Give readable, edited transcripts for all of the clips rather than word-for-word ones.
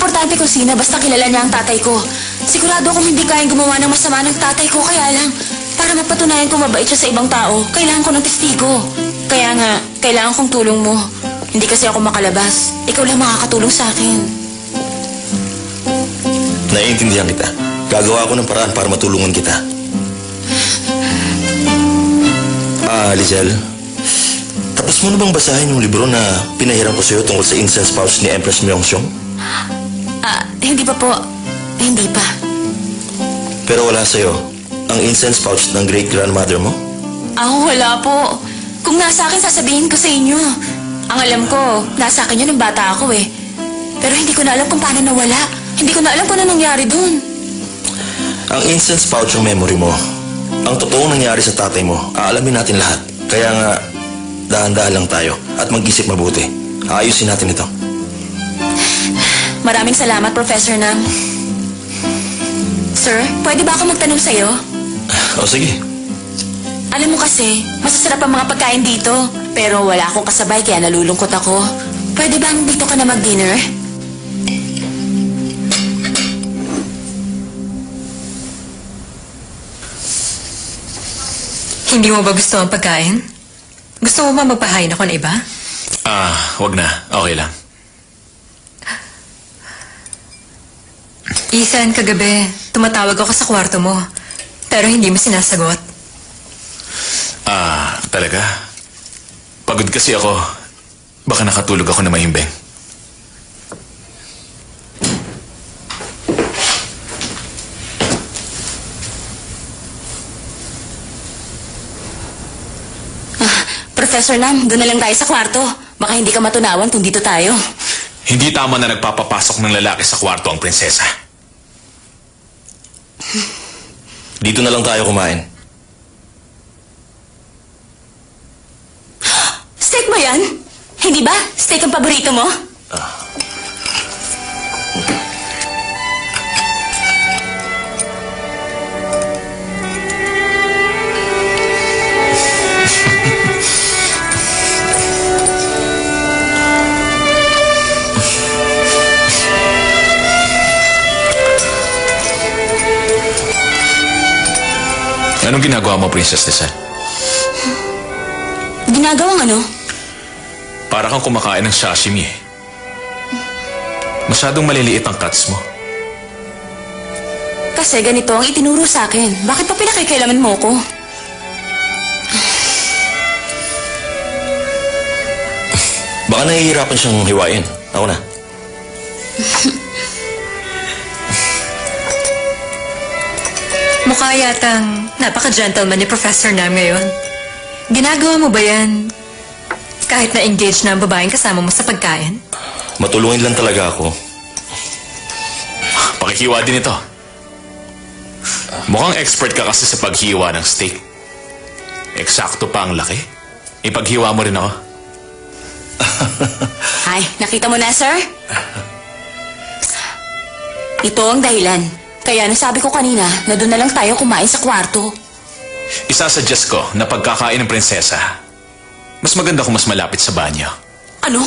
importante kung sino, basta kilala niya ang tatay ko. Sigurado akong hindi kayang gumawa ng masama ng tatay ko, kaya lang, para mapatunayan kong mabait siya sa ibang tao, kailangan ko ng testigo. Kaya nga, kailangan kong tulong mo. Hindi kasi ako makalabas. Ikaw lang makakatulong sa akin. Naiintindihan kita. Gagawa ako ng paraan para matulungan kita. Lizelle, tapos mo na bang basahin yung libro na pinahiram ko sa'yo tungkol sa incense pouch ni Empress Myeongseong? Hindi pa po. Hindi pa. Pero wala sa'yo ang incense pouch ng great-grandmother mo? Wala po. Kung nasa akin, sasabihin ko sa inyo. Ang alam ko, nasa akin yun ng bata ako eh. Pero hindi ko na alam kung paano nawala. Hindi ko na alam kung ano nangyari dun. Ang incense pouch ang memory mo. Ang totoong nangyari sa tatay mo, aalamin natin lahat. Kaya nga, dahan-dahan lang tayo at mag-isip mabuti. Aayusin natin ito. Maraming salamat, Professor Nam. Sir, pwede ba ako magtanong sa'yo? O sige. Alam mo kasi, masasarap ang mga pagkain dito. Pero wala akong kasabay kaya nalulungkot ako. Pwede bang dito ka na mag-dinner? Hindi mo ba gusto ang pagkain? Gusto mo ba magpahain ako ng iba? Wag na. Okay lang. Ethan, kagabi, tumatawag ako sa kwarto mo. Pero hindi mo sinasagot. Talaga? Pagod kasi ako. Baka nakatulog ako na mahimbing. Professor Nam, doon na lang tayo sa kwarto. Baka hindi ka matunawan kung dito tayo. Hindi tama na nagpapapasok ng lalaki sa kwarto ang prinsesa. Dito na lang tayo kumain. Steak mo yan? Hindi ba? Steak ang paborito mo? Anong ginagawa mo, Princess Lizelle? Ginagawang ano? Para kang kumakain ng sashimi eh. Masyadong maliliit ang cuts mo. Kasi ganito ang itinuro sa akin. Bakit pa pinakikailaman mo ko? Baka nahihirapan siyang hiwain. Ako na. Mukha yatang napaka-gentleman ni Professor Nam ngayon. Ginagawa mo ba yan kahit na-engage na ang babaeng kasama mo sa pagkain? Matulungin lang talaga ako. Pakikiwa din ito. Mukhang expert ka kasi sa paghiwa ng steak. Eksakto pa ang laki. Ipaghiwa mo rin ako. Ay, nakita mo na, sir? Ito ang dahilan. Kaya nasabi ko kanina na doon na lang tayo kumain sa kwarto. Isasuggest ko na pagkakain ng prinsesa, mas maganda kung mas malapit sa banyo. Ano?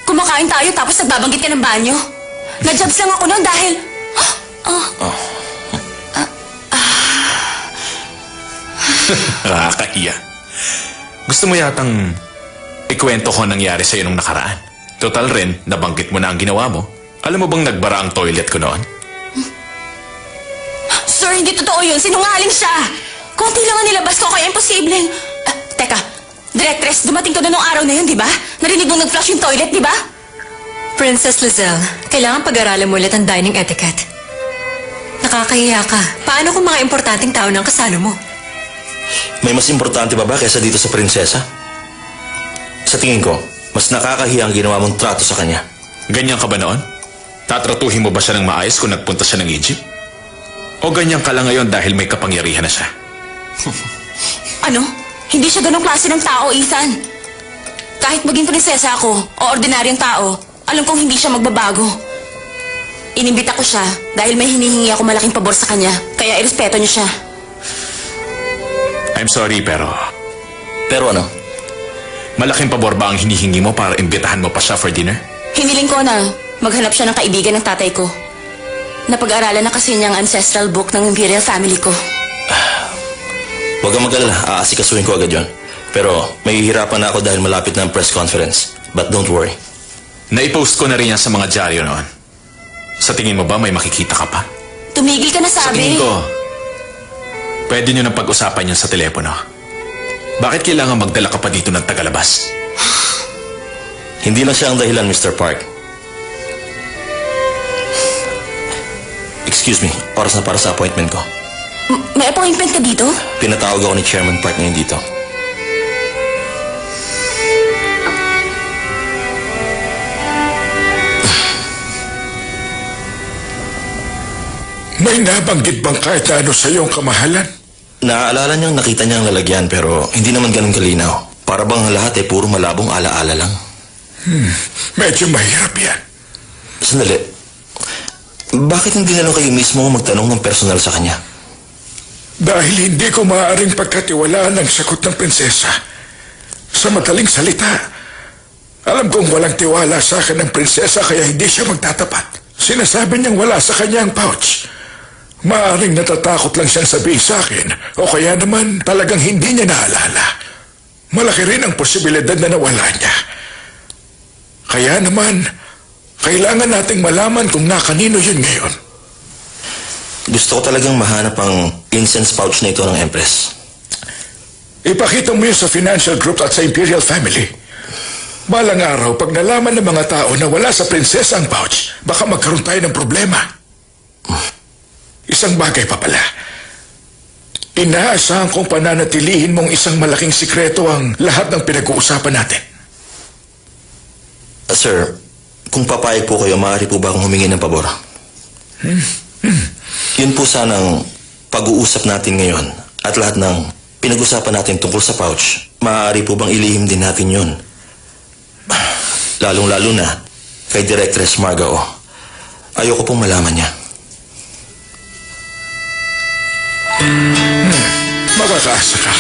Kumakain tayo tapos nagbabanggit ka ng banyo? Na-jobs lang ako noon dahil... Nakakahiya. Gusto mo yatang ikwento ko ang nangyari sa'yo nung nakaraan. Total rin, nabanggit mo na ang ginawa mo. Alam mo bang nagbara ang toilet ko noon? Sir, hindi totoo yun. Sinungaling siya. Konti lang ang nilabas ko, kaya imposibleng... teka, Directress, dumating ka na nung araw na yun, di ba? Narinig mong nag-flush yung toilet, di ba? Princess Lizelle, kailangan pag-aralan mo ulit ang dining etiquette. Nakakahiya ka. Paano kung mga importanteng tao ng kasalo mo? May mas importante ba kaysa dito sa prinsesa? Sa tingin ko, mas nakakahiya ang ginawa mong trato sa kanya. Ganyan ka ba noon? Tatratuhin mo ba siya ng maayos kung nagpunta siya ng Egypt? O ganyan ka lang ngayon dahil may kapangyarihan na siya? Ano? Hindi siya ganong klase ng tao, Ethan. Kahit maging prinsesa ako o ordinaryong tao, alam kong hindi siya magbabago. Inimbita ko siya dahil may hinihingi ako malaking pabor sa kanya, kaya irespeto niyo siya. I'm sorry pero Pero ano? malaking pabor ba ang hinihingi mo para imbitahan mo pa siya for dinner? Hiniling ko na Maghanap siya ng kaibigan ng tatay ko. Napag-aralan na kasi niya ang ancestral book ng Imperial family ko. Huwag kang mag-alala, aasikasuhin ko agad yon. Pero mahihirapan na ako dahil malapit na ang press conference. But don't worry. Naipost ko na rin yan sa mga dyaryo noon. Sa tingin mo ba may makikita ka pa? Tumigil ka na Sa sabi. tingin ko, pwede nyo nang pag-usapan yun sa telepono. Bakit kailangan magdala ka pa dito ng tagalabas? Hindi lang siya ang dahilan, Mr. Park. Excuse me, oras na para sa appointment ko. May appointment ka dito? Pinatawag ako ni Chairman Park ngayon dito. May nabanggit bang kahit na ano sa iyong kamahalan? Naaalala niyang nakita niya ang lalagyan pero hindi naman ganun kalinaw. Para bang ang lahat ay puro malabong alaala lang. Medyo mahirap yan. Sandali. Bakit hindi na lang kayo mismo magtanong ng personal sa kanya? Dahil hindi ko maaaring pagkatiwalaan ang sagot ng prinsesa. Sa madaling salita, alam kong walang tiwala sa akin ng prinsesa kaya hindi siya magtatapat. Sinasabi niyang wala sa kanya ang pouch. Maaaring natatakot lang siyang sabihin sa akin o kaya naman talagang hindi niya naalala. Malaki rin ang posibilidad na nawala niya. Kaya naman, kailangan nating malaman kung nakanino yun ngayon. Gusto ko talagang mahanap ang incense pouch na ito ng Empress. Ipakita mo yun sa financial group at sa Imperial family. Balang araw, pag nalaman ng mga tao na wala sa prinsesa ang pouch, baka magkaroon tayo ng problema. Isang bagay pa pala. Inaasahan kong pananatilihin mong isang malaking sikreto ang lahat ng pinag-uusapan natin. Sir, kung papayag po kayo, maaari po ba akong humingi ng pabor? Yun po sanang pag-uusap natin ngayon at lahat ng pinag-usapan natin tungkol sa pouch, maaari po bang ilihim din natin yun? Lalong-lalo na kay Directress Margao. Ayoko pong malaman niya. Makakaasa ka.